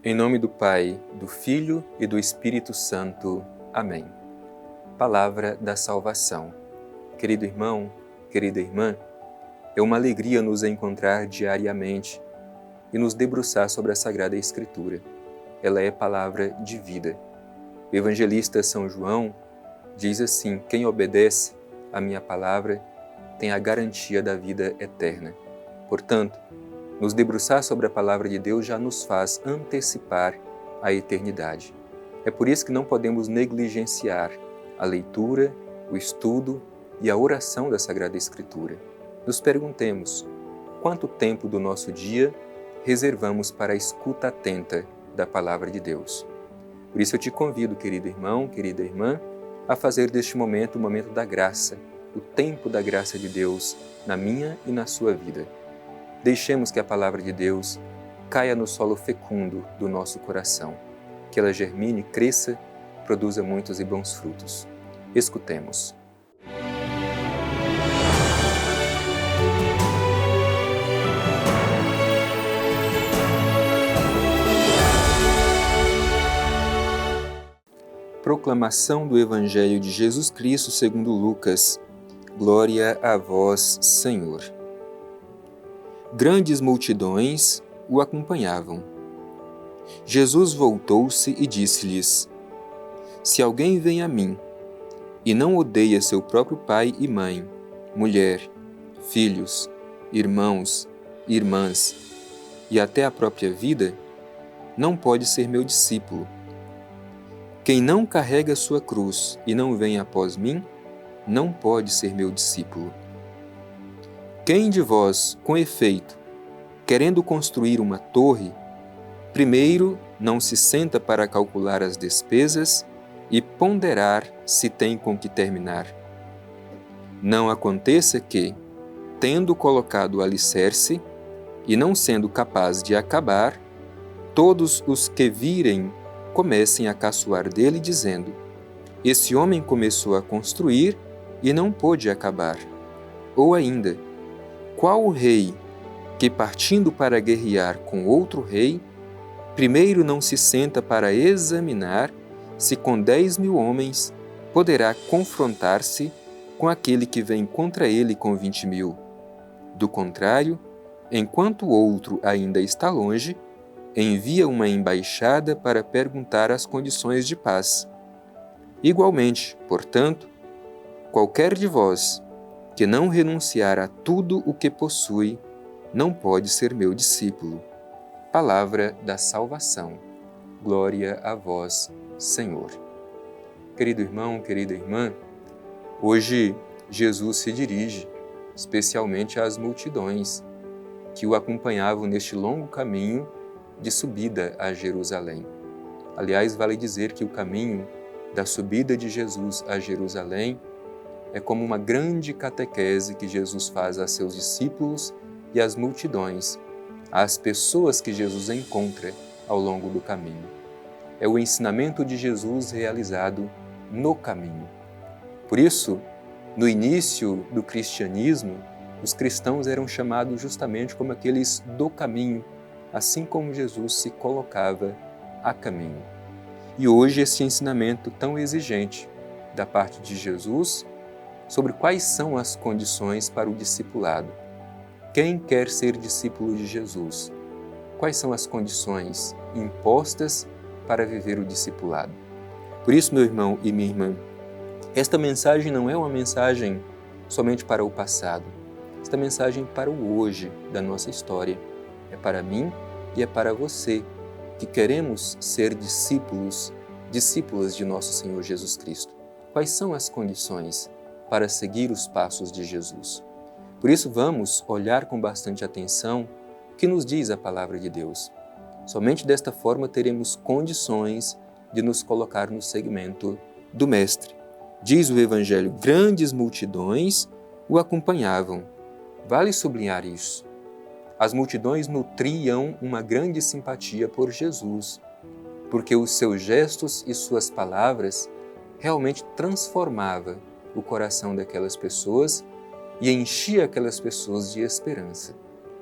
Em nome do Pai, do Filho e do Espírito Santo. Amém. Palavra da salvação. Querido irmão, querida irmã, é uma alegria nos encontrar diariamente e nos debruçar sobre a Sagrada Escritura. Ela é palavra de vida. O evangelista São João diz assim: quem obedece à minha palavra tem a garantia da vida eterna. Portanto, nos debruçar sobre a palavra de Deus já nos faz antecipar a eternidade. É por isso que não podemos negligenciar a leitura, o estudo e a oração da Sagrada Escritura. Nos perguntemos: quanto tempo do nosso dia reservamos para a escuta atenta da palavra de Deus? Por isso eu te convido, querido irmão, querida irmã, a fazer deste momento o momento da graça, o tempo da graça de Deus na minha e na sua vida. Deixemos que a palavra de Deus caia no solo fecundo do nosso coração, que ela germine, cresça, produza muitos e bons frutos. Escutemos. Proclamação do Evangelho de Jesus Cristo segundo Lucas. Glória a vós, Senhor. Grandes multidões o acompanhavam. Jesus voltou-se e disse-lhes: se alguém vem a mim e não odeia seu próprio pai e mãe, mulher, filhos, irmãos, irmãs e até a própria vida, não pode ser meu discípulo. Quem não carrega sua cruz e não vem após mim, não pode ser meu discípulo. Quem de vós, com efeito, querendo construir uma torre, primeiro não se senta para calcular as despesas e ponderar se tem com que terminar? Não aconteça que, tendo colocado o alicerce e não sendo capaz de acabar, todos os que virem comecem a caçoar dele, dizendo: esse homem começou a construir e não pôde acabar. Ou ainda, qual o rei que, partindo para guerrear com outro rei, primeiro não se senta para examinar se com 10.000 homens poderá confrontar-se com aquele que vem contra ele com 20.000? Do contrário, enquanto o outro ainda está longe, envia uma embaixada para perguntar as condições de paz. Igualmente, portanto, qualquer de vós que não renunciar a tudo o que possui, não pode ser meu discípulo. Palavra da salvação. Glória a vós, Senhor. Querido irmão, querida irmã, hoje Jesus se dirige especialmente às multidões que o acompanhavam neste longo caminho de subida a Jerusalém. Aliás, vale dizer que o caminho da subida de Jesus a Jerusalém é como uma grande catequese que Jesus faz a seus discípulos e às multidões, às pessoas que Jesus encontra ao longo do caminho. É o ensinamento de Jesus realizado no caminho. Por isso, no início do cristianismo, os cristãos eram chamados justamente como aqueles do caminho, assim como Jesus se colocava a caminho. E hoje esse ensinamento tão exigente da parte de Jesus sobre quais são as condições para o discipulado. Quem quer ser discípulo de Jesus? Quais são as condições impostas para viver o discipulado? Por isso, meu irmão e minha irmã, esta mensagem não é uma mensagem somente para o passado. Esta mensagem é para o hoje da nossa história. É para mim e é para você, que queremos ser discípulos, discípulas de nosso Senhor Jesus Cristo. Quais são as condições para seguir os passos de Jesus? Por isso vamos olhar com bastante atenção o que nos diz a palavra de Deus. Somente desta forma teremos condições de nos colocar no segmento do Mestre. Diz o Evangelho: grandes multidões o acompanhavam. Vale sublinhar isso. As multidões nutriam uma grande simpatia por Jesus, porque os seus gestos e suas palavras realmente transformavam o coração daquelas pessoas e enchia aquelas pessoas de esperança.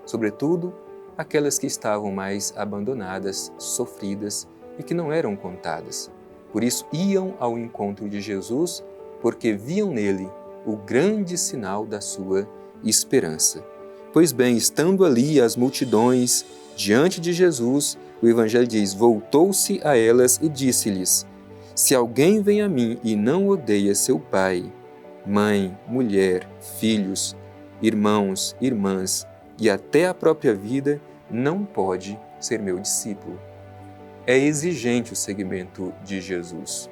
Sobretudo, aquelas que estavam mais abandonadas, sofridas e que não eram contadas. Por isso iam ao encontro de Jesus, porque viam nele o grande sinal da sua esperança. Pois bem, estando ali as multidões diante de Jesus, o Evangelho diz: voltou-se a elas e disse-lhes: se alguém vem a mim e não odeia seu pai, mãe, mulher, filhos, irmãos, irmãs e até a própria vida, não pode ser meu discípulo. É exigente o seguimento de Jesus.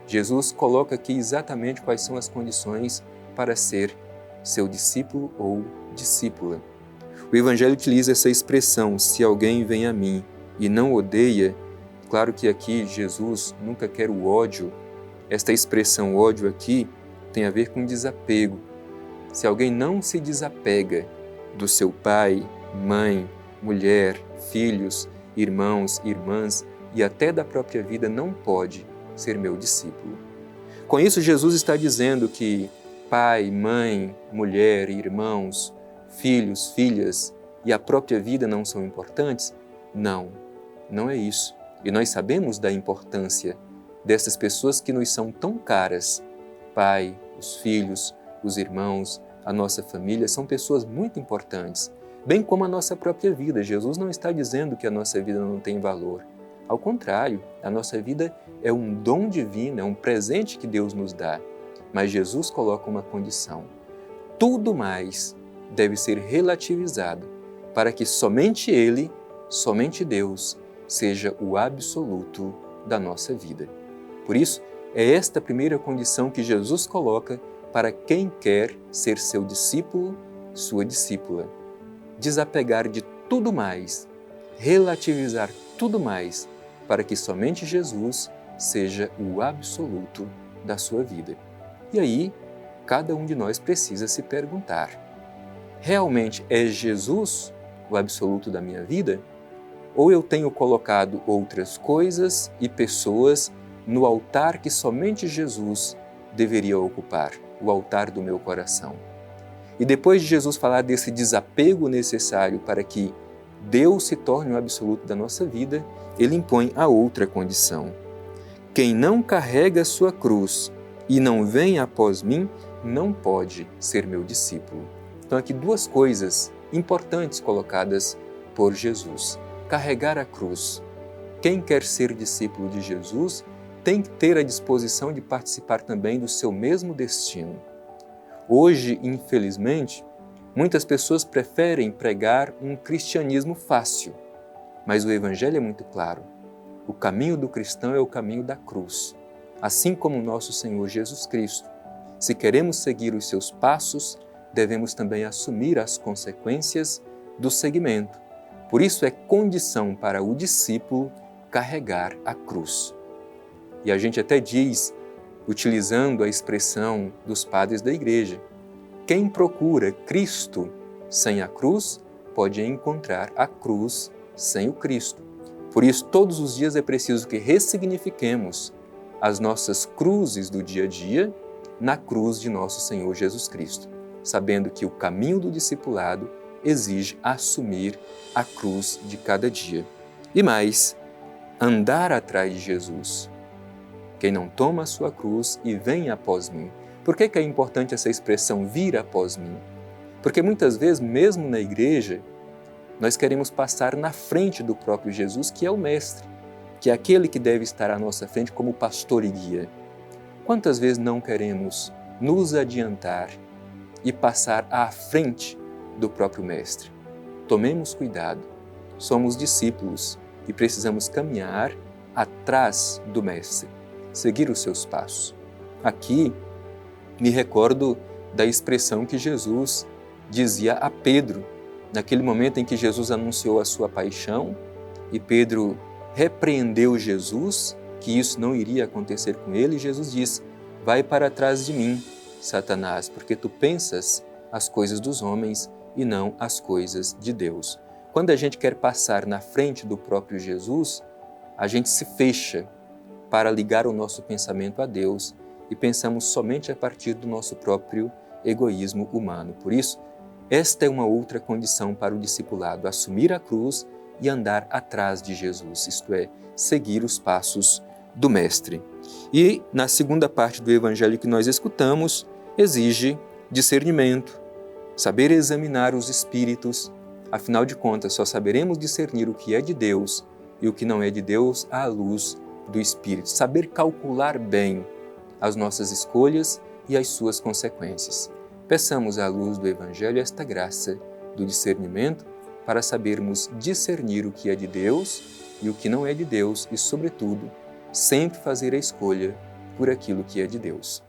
Jesus coloca aqui exatamente quais são as condições para ser seu discípulo ou discípula. O Evangelho utiliza essa expressão, se alguém vem a mim e não odeia. Claro que aqui Jesus nunca quer o ódio. Esta expressão ódio aqui tem a ver com desapego. Se alguém não se desapega do seu pai, mãe, mulher, filhos, irmãos, irmãs e até da própria vida, não pode ser meu discípulo. Com isso, Jesus está dizendo que pai, mãe, mulher, irmãos, filhos, filhas e a própria vida não são importantes? Não, não é isso. E nós sabemos da importância dessas pessoas que nos são tão caras. Pai, os filhos, os irmãos, a nossa família são pessoas muito importantes, bem como a nossa própria vida. Jesus não está dizendo que a nossa vida não tem valor. Ao contrário, a nossa vida é um dom divino, é um presente que Deus nos dá. Mas Jesus coloca uma condição. Tudo mais deve ser relativizado para que somente Ele, somente Deus, seja o absoluto da nossa vida. Por isso, é esta primeira condição que Jesus coloca para quem quer ser seu discípulo, sua discípula. Desapegar de tudo mais, relativizar tudo mais, para que somente Jesus seja o absoluto da sua vida. E aí, cada um de nós precisa se perguntar: realmente é Jesus o absoluto da minha vida? Ou eu tenho colocado outras coisas e pessoas no altar que somente Jesus deveria ocupar, o altar do meu coração? E depois de Jesus falar desse desapego necessário para que Deus se torne o absoluto da nossa vida, ele impõe a outra condição. Quem não carrega a sua cruz e não vem após mim, não pode ser meu discípulo. Então aqui duas coisas importantes colocadas por Jesus. Carregar a cruz. Quem quer ser discípulo de Jesus tem que ter a disposição de participar também do seu mesmo destino. Hoje, infelizmente, muitas pessoas preferem pregar um cristianismo fácil, mas o Evangelho é muito claro. O caminho do cristão é o caminho da cruz, assim como o nosso Senhor Jesus Cristo. Se queremos seguir os seus passos, devemos também assumir as consequências do seguimento. Por isso é condição para o discípulo carregar a cruz. E a gente até diz, utilizando a expressão dos padres da Igreja, quem procura Cristo sem a cruz pode encontrar a cruz sem o Cristo. Por isso, todos os dias é preciso que ressignifiquemos as nossas cruzes do dia a dia na cruz de nosso Senhor Jesus Cristo, sabendo que o caminho do discipulado exige assumir a cruz de cada dia. E mais, andar atrás de Jesus. Quem não toma a sua cruz e vem após mim. Por que é importante essa expressão vir após mim? Porque muitas vezes, mesmo na igreja, nós queremos passar na frente do próprio Jesus, que é o Mestre, que é aquele que deve estar à nossa frente como pastor e guia. Quantas vezes não queremos nos adiantar e passar à frente do próprio Mestre? Tomemos cuidado, somos discípulos e precisamos caminhar atrás do Mestre, seguir os seus passos. Aqui me recordo da expressão que Jesus dizia a Pedro, naquele momento em que Jesus anunciou a sua paixão e Pedro repreendeu Jesus, que isso não iria acontecer com ele, e Jesus diz: vai para trás de mim, Satanás, porque tu pensas as coisas dos homens e não as coisas de Deus. Quando a gente quer passar na frente do próprio Jesus, a gente se fecha para ligar o nosso pensamento a Deus e pensamos somente a partir do nosso próprio egoísmo humano. Por isso, Esta é uma outra condição para o discipulado, assumir a cruz e andar atrás de Jesus, isto é, seguir os passos do Mestre. E na segunda parte do Evangelho que nós escutamos, exige discernimento, saber examinar os espíritos. Afinal de contas, só saberemos discernir o que é de Deus e o que não é de Deus à luz do Espírito. Saber calcular bem as nossas escolhas e as suas consequências. Peçamos à luz do Evangelho esta graça do discernimento para sabermos discernir o que é de Deus e o que não é de Deus e, sobretudo, sempre fazer a escolha por aquilo que é de Deus.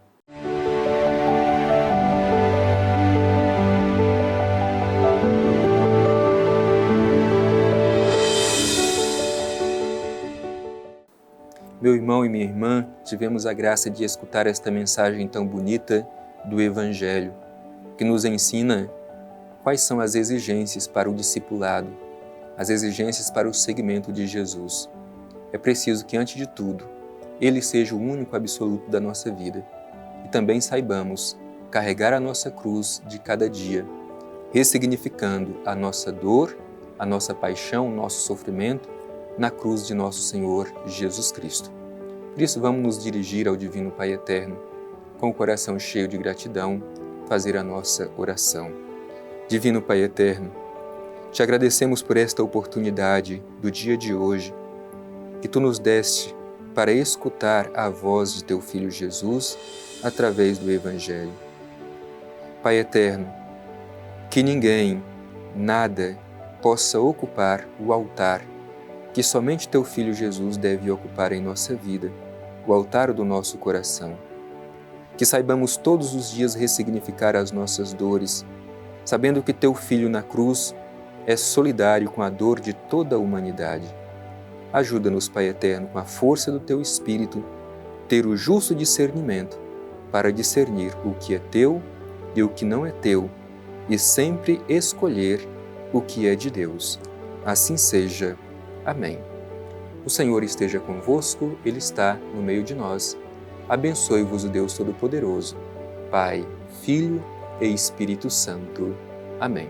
Meu irmão e minha irmã, tivemos a graça de escutar esta mensagem tão bonita do Evangelho, que nos ensina quais são as exigências para o discipulado, as exigências para o seguimento de Jesus. É preciso que, antes de tudo, Ele seja o único absoluto da nossa vida e também saibamos carregar a nossa cruz de cada dia, ressignificando a nossa dor, a nossa paixão, o nosso sofrimento na cruz de nosso Senhor Jesus Cristo. Por isso, vamos nos dirigir ao Divino Pai Eterno, com o coração cheio de gratidão, fazer a nossa oração. Divino Pai Eterno, te agradecemos por esta oportunidade do dia de hoje, que Tu nos deste para escutar a voz de Teu Filho Jesus através do Evangelho. Pai Eterno, que ninguém, nada, possa ocupar o altar que somente Teu Filho Jesus deve ocupar em nossa vida, o altar do nosso coração. Que saibamos todos os dias ressignificar as nossas dores, sabendo que Teu Filho na cruz é solidário com a dor de toda a humanidade. Ajuda-nos, Pai Eterno, com a força do Teu Espírito, ter o justo discernimento para discernir o que é Teu e o que não é Teu, e sempre escolher o que é de Deus. Assim seja. Amém. O Senhor esteja convosco, Ele está no meio de nós. Abençoe-vos o Deus Todo-Poderoso, Pai, Filho e Espírito Santo. Amém.